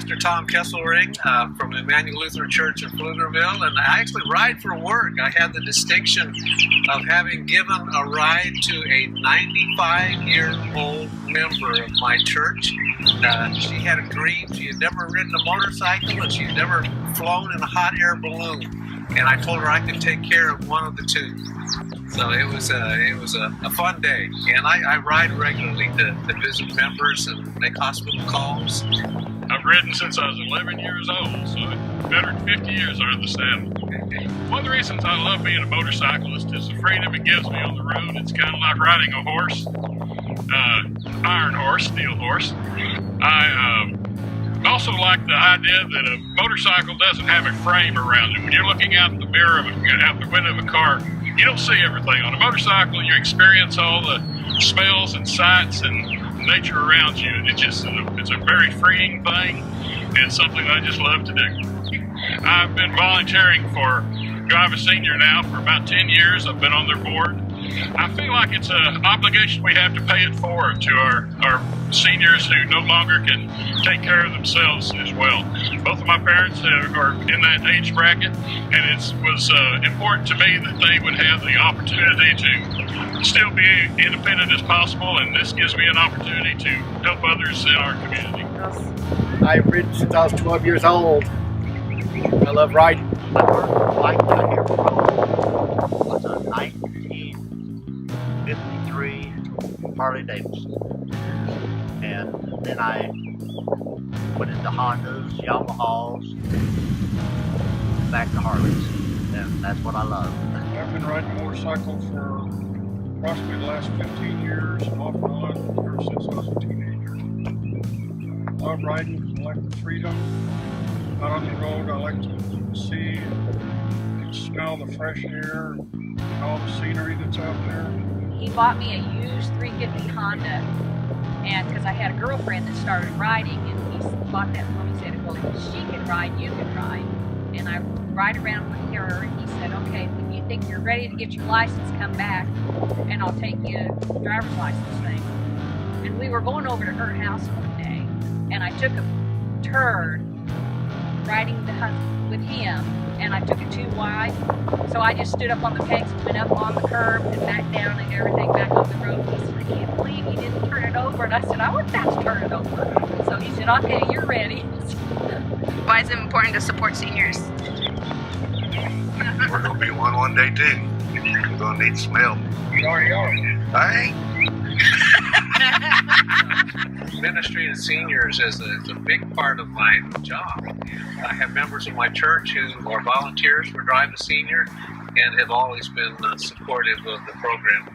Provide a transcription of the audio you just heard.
Pastor Tom Kesselring from Emmanuel Lutheran Church in Pflugerville, and I actually ride for work. I had the distinction of having given a ride to a 95-year-old member of my church. She had a dream. She had never ridden a motorcycle, and she had never flown in a hot air balloon. And I told her I could take care of one of the two. So it was a fun day, and I ride regularly to visit members and make hospital calls. I've ridden since I was 11 years old, so better than 50 years under the saddle. One of the reasons I love being a motorcyclist is the freedom it gives me on the road. It's kind of like riding a horse, iron horse, steel horse. I also like the idea that a motorcycle doesn't have a frame around it. When you're looking out the mirror, out the window of a car, you don't see everything. On a motorcycle, you experience all the smells and sights and nature around you. It's a very freeing thing, and it's something that I just love to do. I've been volunteering for Drive a Senior now for about 10 years. I've been on their board. I feel like it's an obligation we have to pay it forward to our seniors who no longer can take care of themselves as well. Both of my parents are in that age bracket, and it was important to me that they would have the opportunity to still be independent as possible, and this gives me an opportunity to help others in our community. I've ridden since I was 12 years old. I love riding. My first bike that I ever rode was a 1953 Harley-Davidson. And then I went into Hondas, Yamahas, back to Harleys. And that's what I love. I've been riding a motorcycle for approximately the last 15 years, off and on, ever since I was a teenager. I love riding, I like the freedom. Out on the road, I like to see and smell the fresh air and all the scenery that's out there. He bought me a used 350 Honda, and because I had a girlfriend that started riding, and he bought that for me. He said, well, if she can ride, you can ride. And I ride around with her, and he said, okay, when you think you're ready to get your license, come back, and I'll take you a driver's license thing. And we were going over to her house one day, and I took a turn riding with him, and I took it too wide, so I just stood up on the pegs and went up on the curb and back down and everything back on the road. He said, I can't believe you didn't turn it over. And I said, I want that to turn it over. So he said, okay, you're ready. Why is it important to support seniors? We're going to be one day too. We're going to need some help. You already are. I ain't. Ministry to seniors is a big part of my job. I have members of my church who are volunteers for Drive a Senior and have always been supportive of the program.